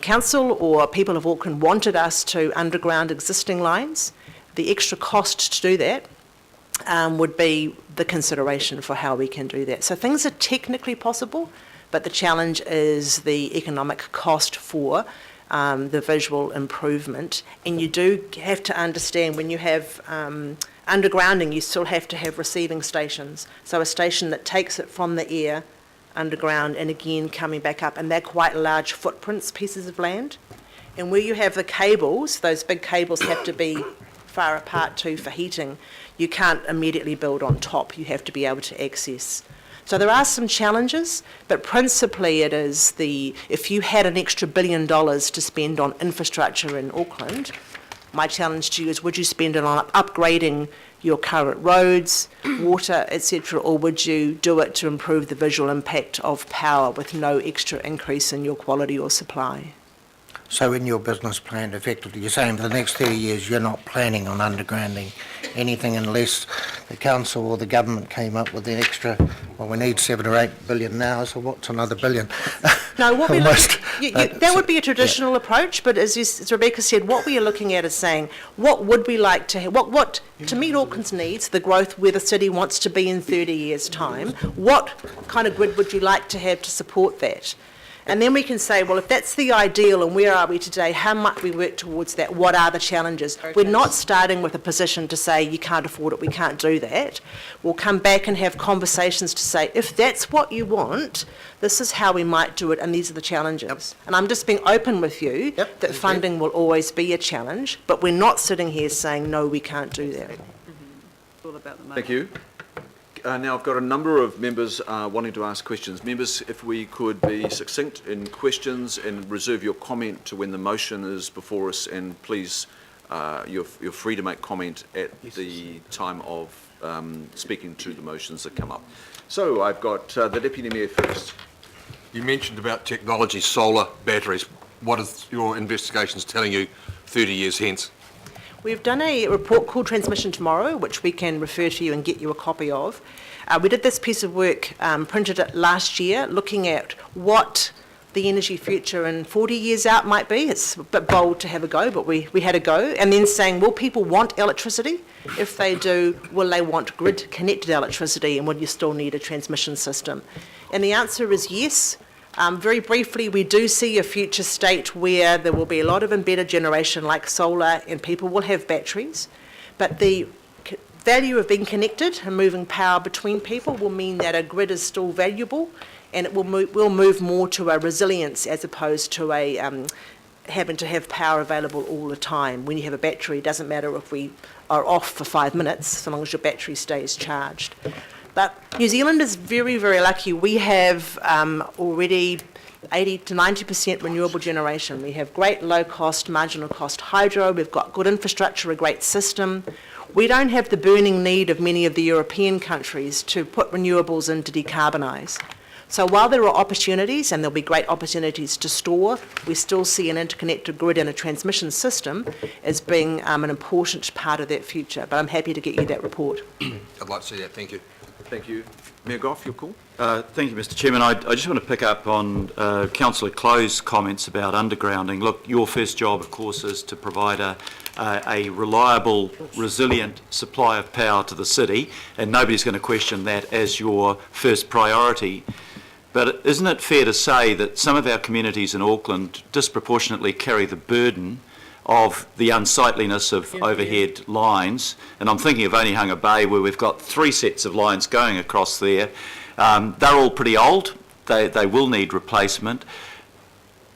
council or people of Auckland wanted us to underground existing lines, the extra cost to do that would be the consideration for how we can do that. So things are technically possible, but the challenge is the economic cost for the visual improvement. And you do have to understand when you have undergrounding, you still have to have receiving stations. So a station that takes it from the air underground and again coming back up, and they're quite large footprints, pieces of land. And where you have the cables, those big cables have to be far apart too for heating. You can't immediately build on top, you have to be able to access. So there are some challenges, but principally it is if you had an extra $1 billion to spend on infrastructure in Auckland, my challenge to you is, would you spend it on upgrading your current roads, water, etc., or would you do it to improve the visual impact of power with no extra increase in your quality or supply? So in your business plan, effectively, you're saying for the next 30 years you're not planning on undergrounding anything unless the council or the government came up with an extra, well, we need 7 or 8 billion now, so what's another billion? No, what that would be a traditional approach, but as Rebecca said, what we are looking at is saying, what would we like to have, what to meet Auckland's needs, the growth where the city wants to be in 30 years' time, what kind of grid would you like to have to support that? And then we can say, well, if that's the ideal and where are we today, how might we work towards that, what are the challenges? We're not starting with a position to say you can't afford it, we can't do that. We'll come back and have conversations to say, if that's what you want, this is how we might do it and these are the challenges. Yep. And I'm just being open with you that funding will always be a challenge, but we're not sitting here saying, no, we can't do that. It's all about the money. Thank you. Now I've got a number of members wanting to ask questions. Members, if we could be succinct in questions and reserve your comment to when the motion is before us, and please, you're free to make comment at the time of speaking to the motions that come up. So I've got the Deputy Mayor first. You mentioned about technology, solar, batteries. What is your investigations telling you 30 years hence? We've done a report called Transmission Tomorrow, which we can refer to you and get you a copy of. We did this piece of work, printed it last year, looking at what the energy future in 40 years out might be. It's a bit bold to have a go, but we had a go. And then saying, will people want electricity? If they do, will they want grid-connected electricity, and will you still need a transmission system? And the answer is yes. Very briefly, we do see a future state where there will be a lot of embedded generation like solar and people will have batteries, but the value of being connected and moving power between people will mean that a grid is still valuable, and it will move more to a resilience as opposed to a having to have power available all the time. When you have a battery, it doesn't matter if we are off for 5 minutes, so long as your battery stays charged. But New Zealand is very, very lucky. We have already 80 to 90% renewable generation. We have great low-cost, marginal cost hydro. We've got good infrastructure, a great system. We don't have the burning need of many of the European countries to put renewables in to decarbonise. So while there are opportunities, and there'll be great opportunities to store, we still see an interconnected grid and a transmission system as being an important part of that future. But I'm happy to get you that report. I'd like to see that, thank you. Thank you. Mayor Goff, your call? Thank you, Mr Chairman. I just want to pick up on Councillor Clowe's comments about undergrounding. Look, your first job, of course, is to provide a reliable, resilient supply of power to the city, and nobody's going to question that as your first priority. But isn't it fair to say that some of our communities in Auckland disproportionately carry the burden of the unsightliness of overhead lines? And I'm thinking of Onehunga Bay, where we've got 3 sets of lines going across there. They're all pretty old. They will need replacement.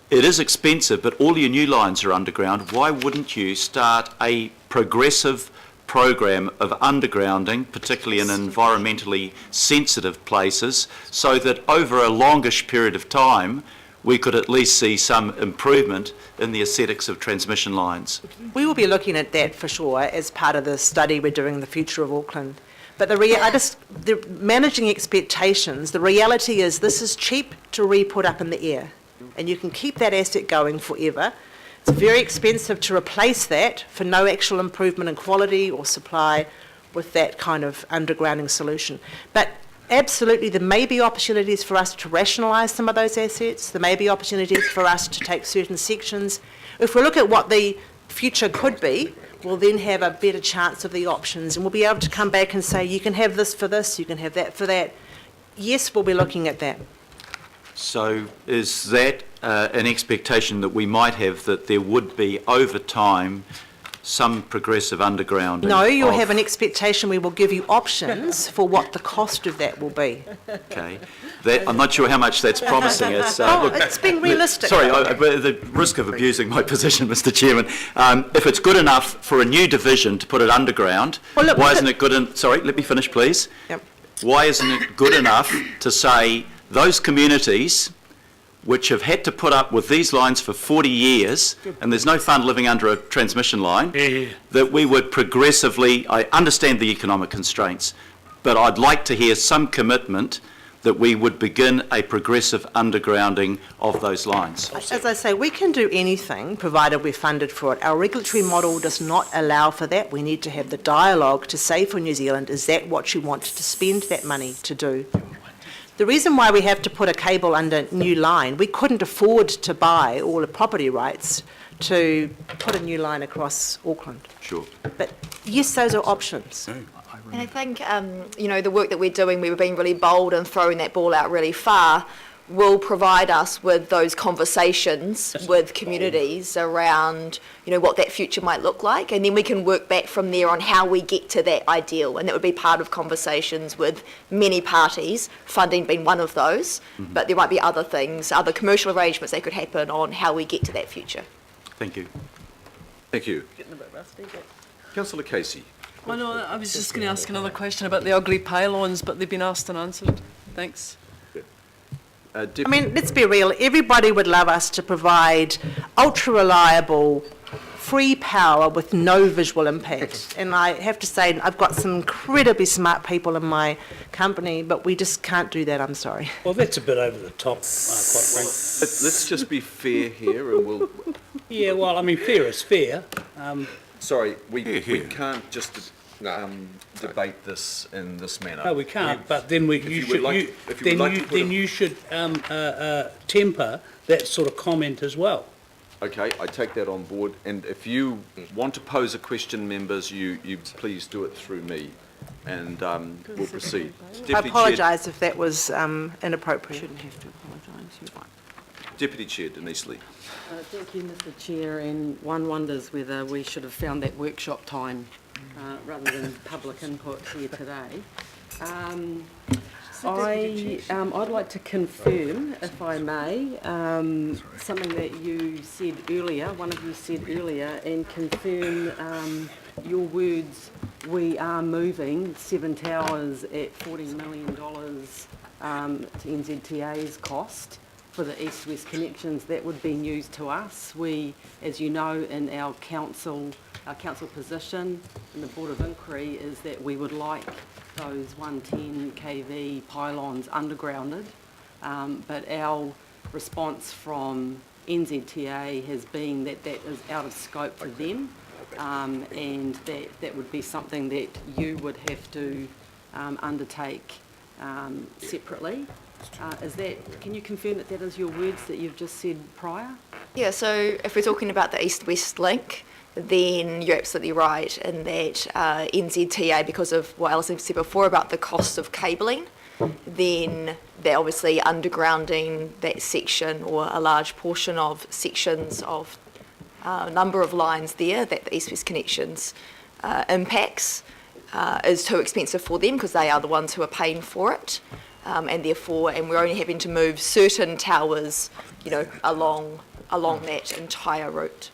It is expensive, but all your new lines are underground. Why wouldn't you start a progressive program of undergrounding, particularly in environmentally sensitive places, so that over a longish period of time we could at least see some improvement in the aesthetics of transmission lines? We will be looking at that for sure as part of the study we're doing, the future of Auckland. But managing expectations, the reality is this is cheap to re-put up in the air, and you can keep that asset going forever. It's very expensive to replace that for no actual improvement in quality or supply with that kind of undergrounding solution. But absolutely, there may be opportunities for us to rationalise some of those assets. There may be opportunities for us to take certain sections. If we look at what the future could be, we'll then have a better chance of the options, and we'll be able to come back and say, you can have this for this, you can have that for that. Yes, we'll be looking at that. So is that an expectation that we might have, that there would be, over time, some progressive undergrounding? No, you'll have an expectation we will give you options for what the cost of that will be. Okay. I'm not sure how much that's promising. It's being realistic. Sorry, at the risk of abusing my position, Mr Chairman, if it's good enough for a new division to put it underground, why isn't it good sorry, let me finish, please. Yep. Why isn't it good enough to say those communities which have had to put up with these lines for 40 years, and there's no fun living under a transmission line, that we would progressively, I understand the economic constraints, but I'd like to hear some commitment that we would begin a progressive undergrounding of those lines. As I say, we can do anything provided we're funded for it. Our regulatory model does not allow for that. We need to have the dialogue to say for New Zealand, is that what you want to spend that money to do? The reason why we have to put a cable under new line, we couldn't afford to buy all the property rights to put a new line across Auckland. Sure. But yes, those are options. And I think, the work that we're doing, we were being really bold and throwing that ball out really far, will provide us with those conversations with communities around, what that future might look like. And then we can work back from there on how we get to that ideal. And that would be part of conversations with many parties, funding being one of those. Mm-hmm. But there might be other things, other commercial arrangements that could happen on how we get to that future. Thank you. Thank you. Councillor Casey. Well, no, I was just going to ask another question about the ugly pylons, but they've been asked and answered. Thanks. I mean, let's be real. Everybody would love us to provide ultra-reliable, free power with no visual impact. And I have to say, I've got some incredibly smart people in my company, but we just can't do that, I'm sorry. Well, that's a bit over the top, quite frankly. Let's just be fair here, and we'll... Yeah, well, I mean, fair is fair. Sorry, we can't just debate this in this manner. No, we can't. But then you should temper that sort of comment as well. Okay, I take that on board. And if you want to pose a question, members, you please do it through me, and we'll proceed. I apologise if that was inappropriate. Shouldn't have to apologise. Deputy Chair Denise Lee. Thank you, Mr Chair, and one wonders whether we should have found that workshop time rather than public input here today. I'd like to confirm, if I may, something that you said earlier, one of you said earlier, and confirm your words, we are moving 7 towers at $40 million to NZTA's cost for the east-west connections. That would be news to us. We, as you know, in our council our council position in the Board of Inquiry is that we would like those 110 kV pylons undergrounded, but our response from NZTA has been that that is out of scope for them, and that would be something that you would have to undertake separately. Can you confirm that that is your words that you've just said prior? Yeah, so if we're talking about the east-west link, then you're absolutely right in that NZTA, because of what Alison said before about the cost of cabling, then they're obviously undergrounding that section or a large portion of sections of a number of lines there that the east-west connections impacts is too expensive for them because they are the ones who are paying for it. And we're only having to move certain towers, along that entire route.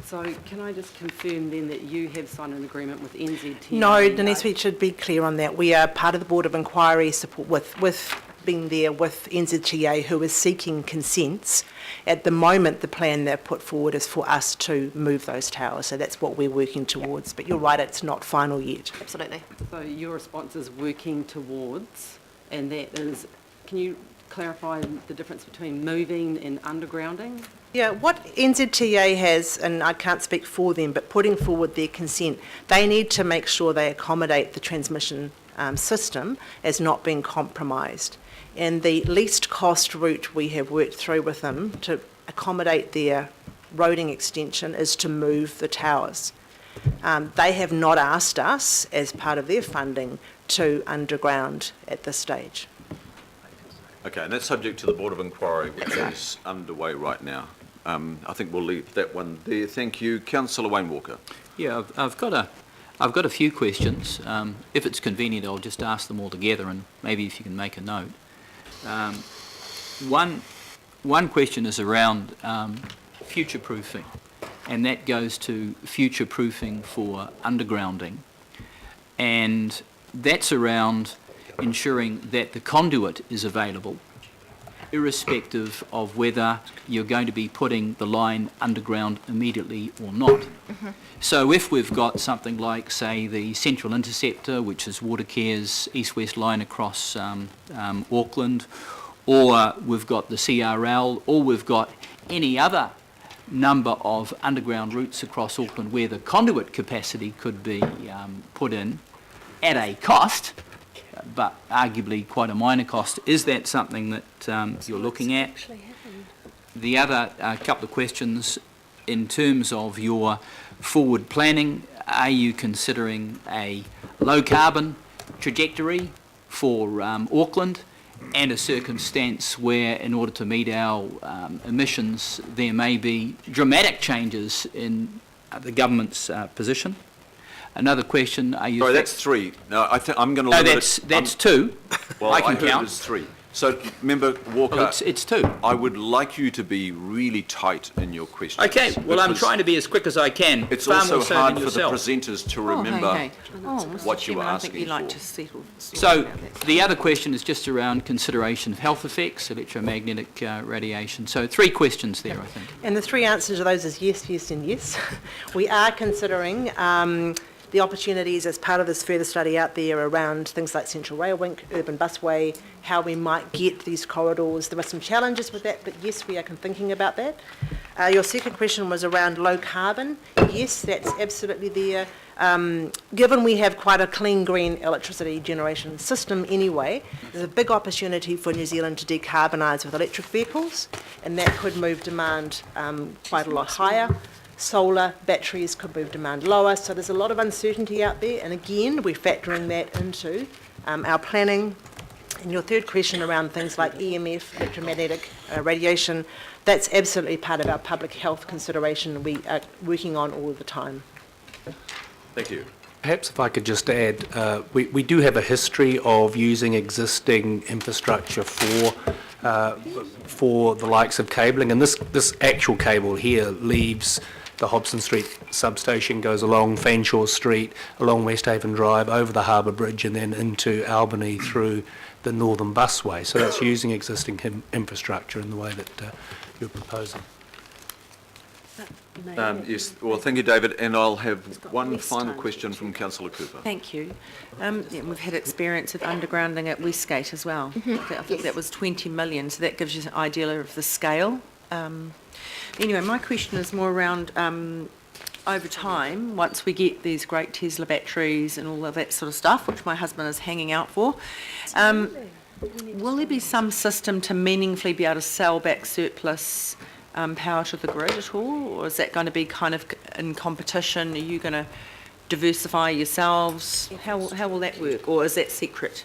So can I just confirm then that you have signed an agreement with NZTA? No, Denise, we should be clear on that. We are part of the Board of Inquiry support with being there with NZTA, who is seeking consents. At the moment, the plan they've put forward is for us to move those towers, so that's what we're working towards. But you're right, it's not final yet. Absolutely. So your response is working towards, and that is, can you clarify the difference between moving and undergrounding? Yeah, what NZTA has, and I can't speak for them, but putting forward their consent, they need to make sure they accommodate the transmission system as not being compromised. And the least cost route we have worked through with them to accommodate their roading extension is to move the towers. They have not asked us, as part of their funding, to underground at this stage. Okay, and that's subject to the Board of Inquiry, which is underway right now. I think we'll leave that one there. Thank you. Councillor Wayne Walker. Yeah, I've got a few questions. If it's convenient, I'll just ask them all together, and maybe if you can make a note. One question is around future-proofing, and that goes to future-proofing for undergrounding, and that's around ensuring that the conduit is available, irrespective of whether you're going to be putting the line underground immediately or not. Mm-hmm. So if we've got something like, say, the Central Interceptor, which is Watercare's east-west line across Auckland, or we've got the CRL, or we've got any other number of underground routes across Auckland where the conduit capacity could be put in at a cost, but arguably quite a minor cost. Is that something that you're looking at? The other couple of questions, in terms of your forward planning, are you considering a low carbon trajectory for Auckland and a circumstance where, in order to meet our emissions, there may be dramatic changes in the government's position? Another question, are you... Sorry, that's three. No, I'm going to No, limit it. that's two. Well, I can heard count. it was three. So, Member Walker... Well, it's two. I would like you to be really tight in your questions. Okay, well, I'm because trying to be as quick as I can. It's far also more so hard than for the yourself. presenters to remember what you were asking for. I think you'd like to settle. So the other question is just around consideration of health effects, electromagnetic radiation. So three questions there, I think. And the three answers to those is yes, yes, and yes. We are considering the opportunities as part of this further study out there around things like Central Rail Link, urban busway, how we might get these corridors. There are some challenges with that, but yes, we are thinking about that. Your second question was around low carbon. Yes, that's absolutely there. Given we have quite a clean green electricity generation system anyway, there's a big opportunity for New Zealand to decarbonise with electric vehicles, and that could move demand quite a lot higher. Solar batteries could move demand lower, so there's a lot of uncertainty out there, and again, we're factoring that into our planning. And your third question around things like EMF, electromagnetic radiation, that's absolutely part of our public health consideration we are working on all the time. Thank you. Perhaps if I could just add, we do have a history of using existing infrastructure for the likes of cabling, and this actual cable here leaves the Hobson Street substation, goes along Fanshawe Street, along Westhaven Drive, over the Harbour Bridge, and then into Albany through the Northern Busway. So that's using existing infrastructure in the way that you're proposing. Yes, well, thank you, David, and I'll have one final question from Councillor Cooper. Thank you. We've had experience of undergrounding at Westgate as well. I think that was 20 million, so that gives you an idea of the scale. Anyway, my question is more around over time, once we get these great Tesla batteries and all of that sort of stuff, which my husband is hanging out for, will there be some system to meaningfully be able to sell back surplus power to the grid at all, or is that going to be kind of in competition? Are you going to diversify yourselves? How will that work, or is that secret?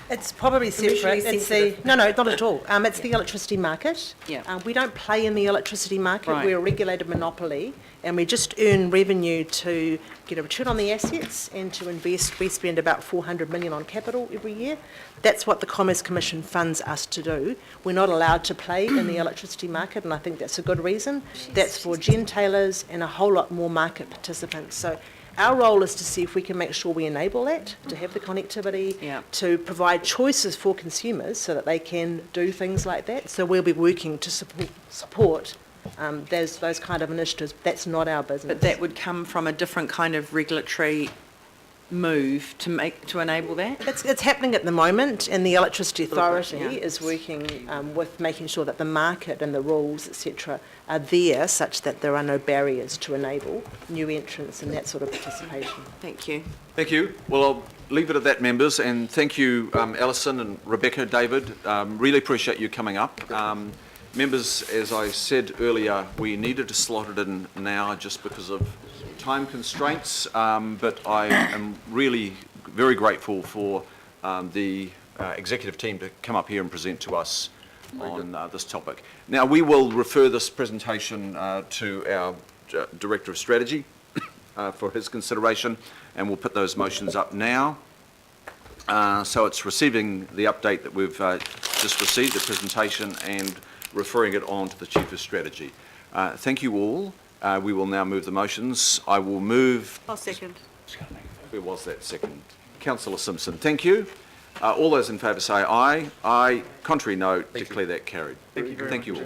It's probably separate. No, not at all. It's the electricity market. Yeah. We don't play in the electricity market. Right. We're a regulated monopoly, and we just earn revenue to get a return on the assets and to invest. We spend about 400 million on capital every year. That's what the Commerce Commission funds us to do. We're not allowed to play in the electricity market, and I think that's a good reason. That's for gentailers and a whole lot more market participants. So our role is to see if we can make sure we enable that, to have the connectivity, to provide choices for consumers so that they can do things like that. So we'll be working to support those kind of initiatives. That's not our business. But that would come from a different kind of regulatory move to enable that? It's happening at the moment, and the Electricity Authority is working with making sure that the market and the rules, etc., are there such that there are no barriers to enable new entrants and that sort of participation. Thank you. Thank you. Well, I'll leave it at that, members, and thank you, Alison and Rebecca, David. Really appreciate you coming up. Members, as I said earlier, we needed to slot it in now just because of time constraints, but I am really very grateful for the executive team to come up here and present to us on this topic. Now, we will refer this presentation to our Director of Strategy for his consideration, and we'll put those motions up now. So it's receiving the update that we've just received, the presentation, and referring it on to the Chief of Strategy. Thank you all. We will now move the motions. I will move... I'll second. Where was that second? Councillor Simpson, thank you. All those in favour say aye. Aye. Contrary, no. Declare that carried. Thank you all.